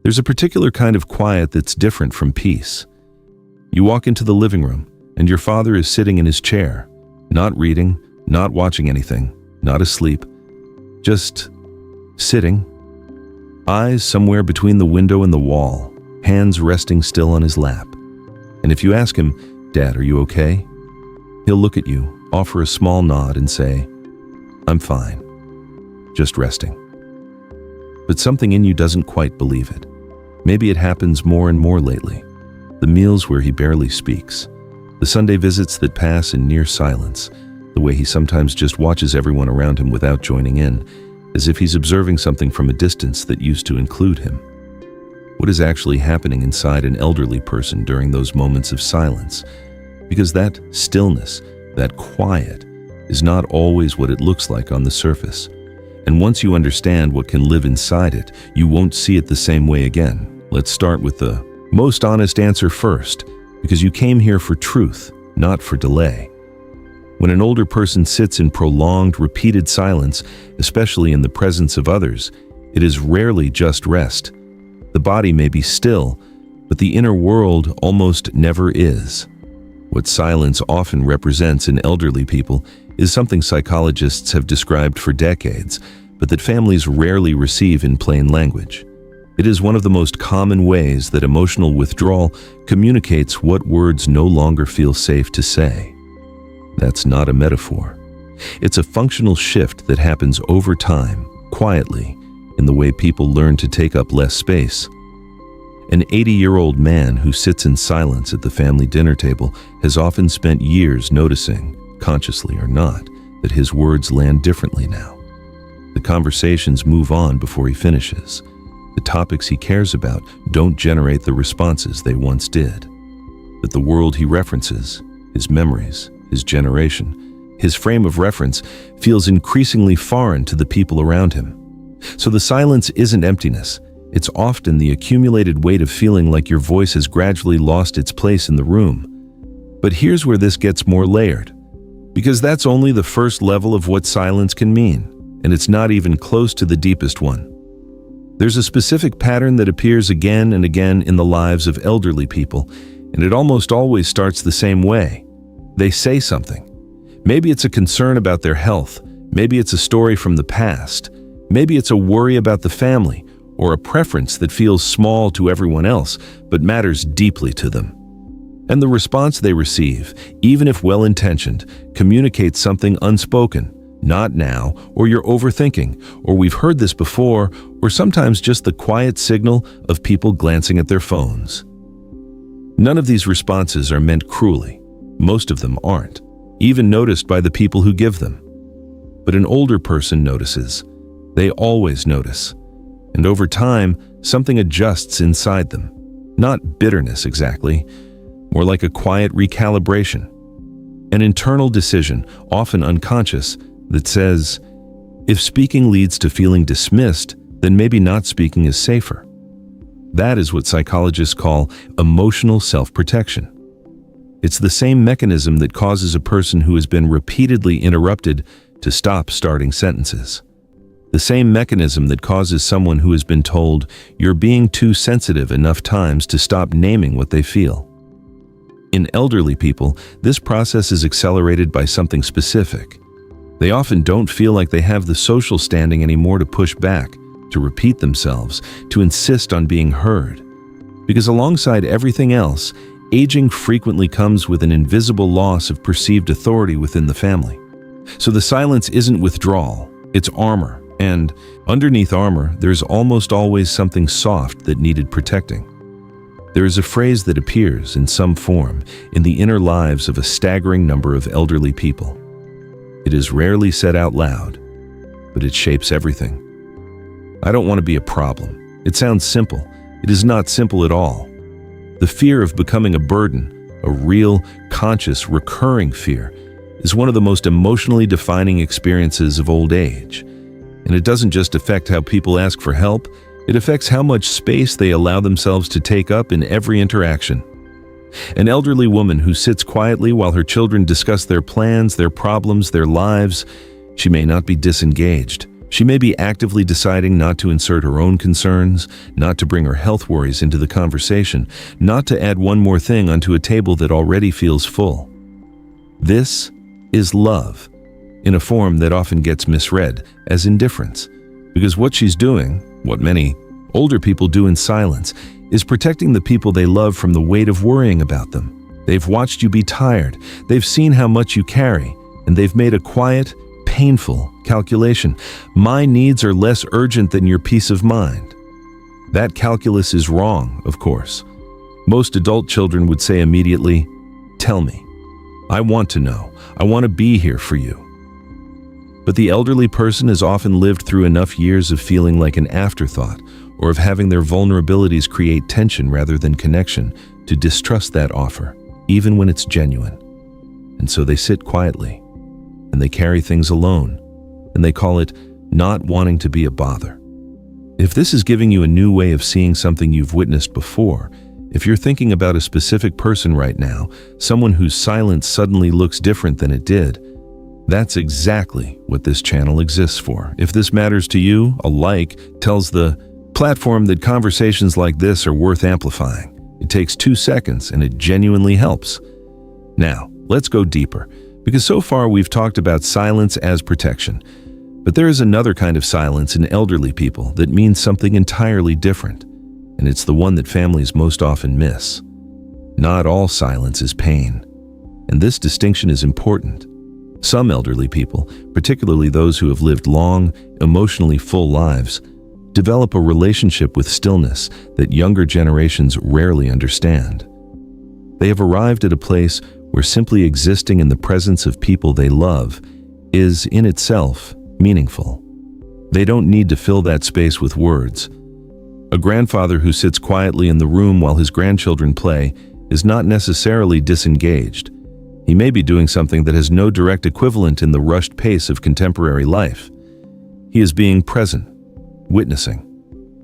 There's a particular kind of quiet that's different from peace. You walk into the living room, and your father is sitting in his chair, not reading, not watching anything, not asleep, just sitting, eyes somewhere between the window and the wall, hands resting still on his lap. And if you ask him, "Dad, are you okay?" he'll look at you, offer a small nod, and say, "I'm fine, just resting." But something in you doesn't quite believe it. Maybe it happens more and more lately. The meals where he barely speaks, the Sunday visits that pass in near silence, the way he sometimes just watches everyone around him without joining in, as if he's observing something from a distance that used to include him. What is actually happening inside an elderly person during those moments of silence? Because that stillness, that quiet, is not always what it looks like on the surface. And once you understand what can live inside it, you won't see it the same way again. Let's start with the most honest answer first, because you came here for truth, not for delay. When an older person sits in prolonged, repeated silence, especially in the presence of others, it is rarely just rest. The body may be still, but the inner world almost never is. What silence often represents in elderly people is something psychologists have described for decades, but that families rarely receive in plain language. It is one of the most common ways that emotional withdrawal communicates what words no longer feel safe to say. That's not a metaphor. It's a functional shift that happens over time, quietly, in the way people learn to take up less space. An 80-year-old man who sits in silence at the family dinner table has often spent years noticing, consciously or not, that his words land differently now. The conversations move on before he finishes. The topics he cares about don't generate the responses they once did. That the world he references, his memories, his generation, his frame of reference, feels increasingly foreign to the people around him. So the silence isn't emptiness. It's often the accumulated weight of feeling like your voice has gradually lost its place in the room. But here's where this gets more layered, because that's only the first level of what silence can mean, and it's not even close to the deepest one. There's a specific pattern that appears again and again in the lives of elderly people, and it almost always starts the same way. They say something. Maybe it's a concern about their health, maybe it's a story from the past, maybe it's a worry about the family, or a preference that feels small to everyone else but matters deeply to them. And the response they receive, even if well-intentioned, communicates something unspoken. Not now, or you're overthinking, or we've heard this before, or sometimes just the quiet signal of people glancing at their phones. None of these responses are meant cruelly. Most of them aren't, even noticed by the people who give them. But an older person notices. They always notice. And over time, something adjusts inside them. Not bitterness exactly, more like a quiet recalibration. An internal decision, often unconscious, that says, if speaking leads to feeling dismissed, then maybe not speaking is safer. That is what psychologists call emotional self-protection. It's the same mechanism that causes a person who has been repeatedly interrupted to stop starting sentences. The same mechanism that causes someone who has been told, "You're being too sensitive" enough times to stop naming what they feel. In elderly people, this process is accelerated by something specific. They often don't feel like they have the social standing anymore to push back, to repeat themselves, to insist on being heard. Because alongside everything else, aging frequently comes with an invisible loss of perceived authority within the family. So the silence isn't withdrawal, it's armor. And underneath armor, there's almost always something soft that needed protecting. There is a phrase that appears in some form in the inner lives of a staggering number of elderly people. It is rarely said out loud, but it shapes everything. I don't want to be a problem. It sounds simple. It is not simple at all. The fear of becoming a burden, a real, conscious, recurring fear, is one of the most emotionally defining experiences of old age. And it doesn't just affect how people ask for help, it affects how much space they allow themselves to take up in every interaction. An elderly woman who sits quietly while her children discuss their plans, their problems, their lives, she may not be disengaged. She may be actively deciding not to insert her own concerns, not to bring her health worries into the conversation, not to add one more thing onto a table that already feels full. This is love, in a form that often gets misread as indifference, because what she's doing, what many older people do in silence, is protecting the people they love from the weight of worrying about them. They've watched you be tired, they've seen how much you carry, and they've made a quiet, painful calculation. My needs are less urgent than your peace of mind. That calculus is wrong, of course. Most adult children would say immediately, "Tell me. I want to know. I want to be here for you." But the elderly person has often lived through enough years of feeling like an afterthought, or of having their vulnerabilities create tension rather than connection, to distrust that offer, even when it's genuine. And so they sit quietly, and they carry things alone, and they call it not wanting to be a bother. If this is giving you a new way of seeing something you've witnessed before, if you're thinking about a specific person right now, someone whose silence suddenly looks different than it did, that's exactly what this channel exists for. If this matters to you, a like tells the platform that conversations like this are worth amplifying. It takes 2 seconds and it genuinely helps. Now, let's go deeper, because so far we've talked about silence as protection. But there is another kind of silence in elderly people that means something entirely different, and it's the one that families most often miss. Not all silence is pain, and this distinction is important. Some elderly people, particularly those who have lived long, emotionally full lives, develop a relationship with stillness that younger generations rarely understand. They have arrived at a place where simply existing in the presence of people they love is, in itself, meaningful. They don't need to fill that space with words. A grandfather who sits quietly in the room while his grandchildren play is not necessarily disengaged. He may be doing something that has no direct equivalent in the rushed pace of contemporary life. He is being present, witnessing,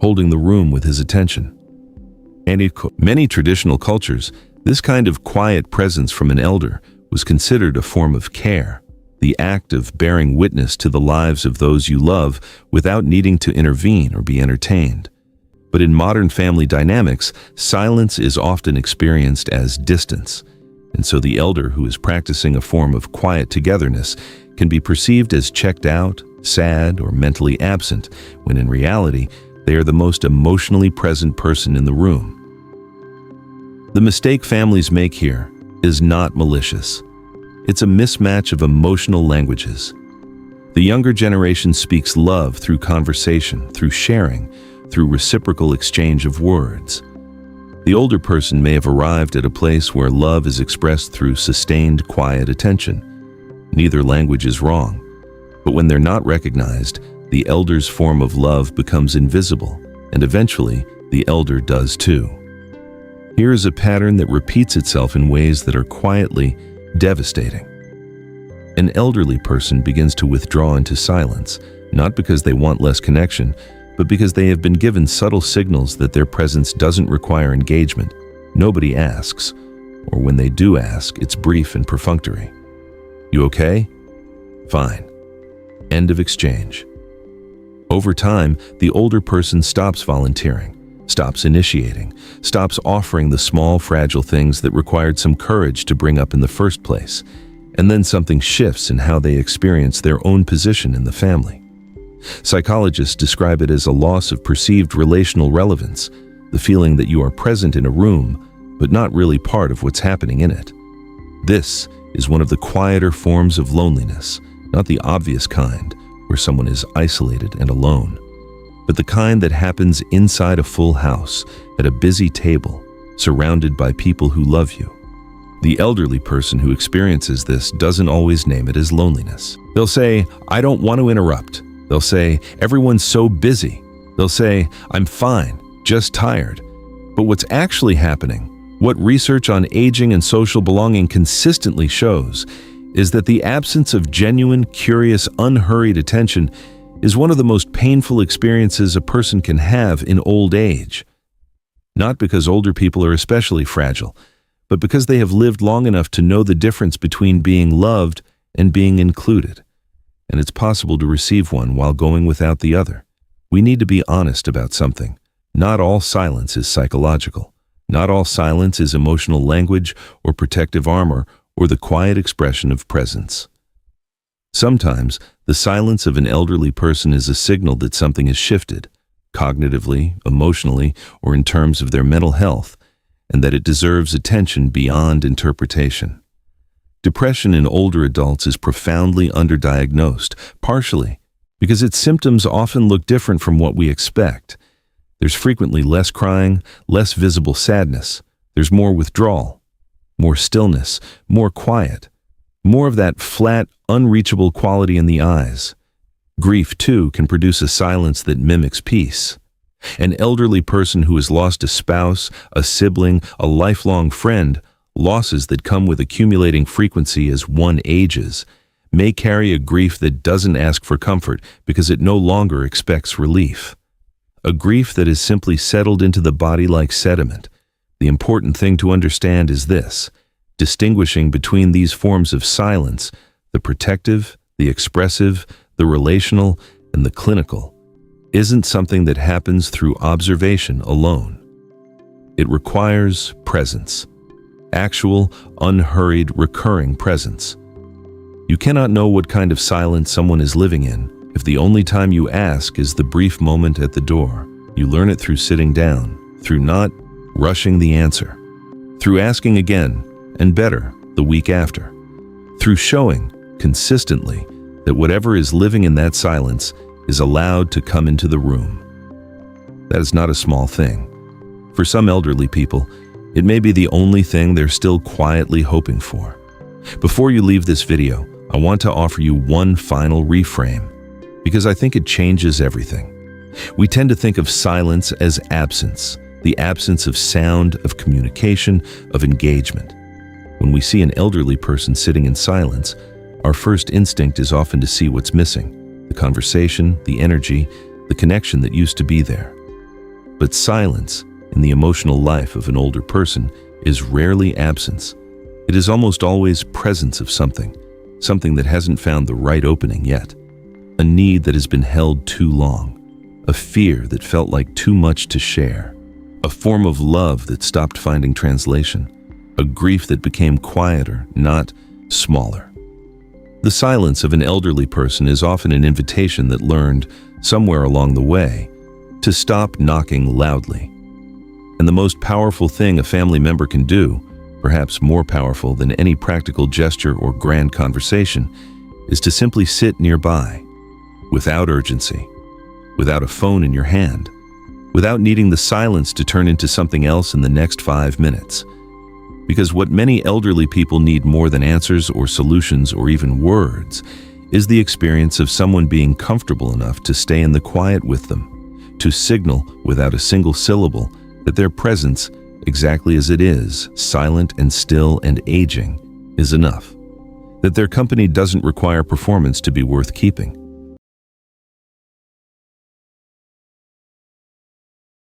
holding the room with his attention. And in many traditional cultures, this kind of quiet presence from an elder was considered a form of care, the act of bearing witness to the lives of those you love without needing to intervene or be entertained. But in modern family dynamics, silence is often experienced as distance, and so the elder who is practicing a form of quiet togetherness can be perceived as checked out, sad, or mentally absent, when in reality, they are the most emotionally present person in the room. The mistake families make here is not malicious. It's a mismatch of emotional languages. The younger generation speaks love through conversation, through sharing, through reciprocal exchange of words. The older person may have arrived at a place where love is expressed through sustained, quiet attention. Neither language is wrong, but when they're not recognized, the elder's form of love becomes invisible, and eventually, the elder does too. Here is a pattern that repeats itself in ways that are quietly devastating. An elderly person begins to withdraw into silence, not because they want less connection, but because they have been given subtle signals that their presence doesn't require engagement. Nobody asks, or when they do ask, it's brief and perfunctory. You okay? Fine. End of exchange. Over time, the older person stops volunteering, stops initiating, stops offering the small, fragile things that required some courage to bring up in the first place, and then something shifts in how they experience their own position in the family. Psychologists describe it as a loss of perceived relational relevance, the feeling that you are present in a room, but not really part of what's happening in it. This is one of the quieter forms of loneliness, not the obvious kind, where someone is isolated and alone, but the kind that happens inside a full house, at a busy table, surrounded by people who love you. The elderly person who experiences this doesn't always name it as loneliness. They'll say, "I don't want to interrupt." They'll say, "Everyone's so busy." They'll say, "I'm fine, just tired." But what's actually happening, what research on aging and social belonging consistently shows, is that the absence of genuine, curious, unhurried attention is one of the most painful experiences a person can have in old age. Not because older people are especially fragile, but because they have lived long enough to know the difference between being loved and being included. and it's possible to receive one while going without the other. We need to be honest about something. Not all silence is psychological. Not all silence is emotional language or protective armor or the quiet expression of presence. Sometimes, the silence of an elderly person is a signal that something has shifted, cognitively, emotionally, or in terms of their mental health, and that it deserves attention beyond interpretation. Depression in older adults is profoundly underdiagnosed, partially because its symptoms often look different from what we expect. There's frequently less crying, less visible sadness. There's more withdrawal, more stillness, more quiet, more of that flat, unreachable quality in the eyes. Grief, too, can produce a silence that mimics peace. An elderly person who has lost a spouse, a sibling, a lifelong friend, losses that come with accumulating frequency as one ages, may carry a grief that doesn't ask for comfort because it no longer expects relief. A grief that is simply settled into the body like sediment. The important thing to understand is this: distinguishing between these forms of silence, the protective, the expressive, the relational, and the clinical, isn't something that happens through observation alone. It requires presence. Actual, unhurried, recurring presence. You cannot know what kind of silence someone is living in if the only time you ask is the brief moment at the door. You learn it through sitting down, through not rushing the answer, through asking again and better the week after, through showing consistently that whatever is living in that silence is allowed to come into the room. That is not a small thing. For some elderly people, it may be the only thing they're still quietly hoping for. Before you leave this video, I want to offer you one final reframe, because I think it changes everything. We tend to think of silence as absence, the absence of sound, of communication, of engagement. When we see an elderly person sitting in silence, our first instinct is often to see what's missing: the conversation, the energy, the connection that used to be there. But silence, in the emotional life of an older person, is rarely absence. It is almost always presence of something that hasn't found the right opening yet, a need that has been held too long, a fear that felt like too much to share, a form of love that stopped finding translation, a grief that became quieter, not smaller. The silence of an elderly person is often an invitation that learned, somewhere along the way, to stop knocking loudly. And the most powerful thing a family member can do, perhaps more powerful than any practical gesture or grand conversation, is to simply sit nearby, without urgency, without a phone in your hand, without needing the silence to turn into something else in the next 5 minutes. Because what many elderly people need more than answers or solutions or even words is the experience of someone being comfortable enough to stay in the quiet with them, to signal without a single syllable that their presence, exactly as it is, silent and still and aging, is enough. That their company doesn't require performance to be worth keeping.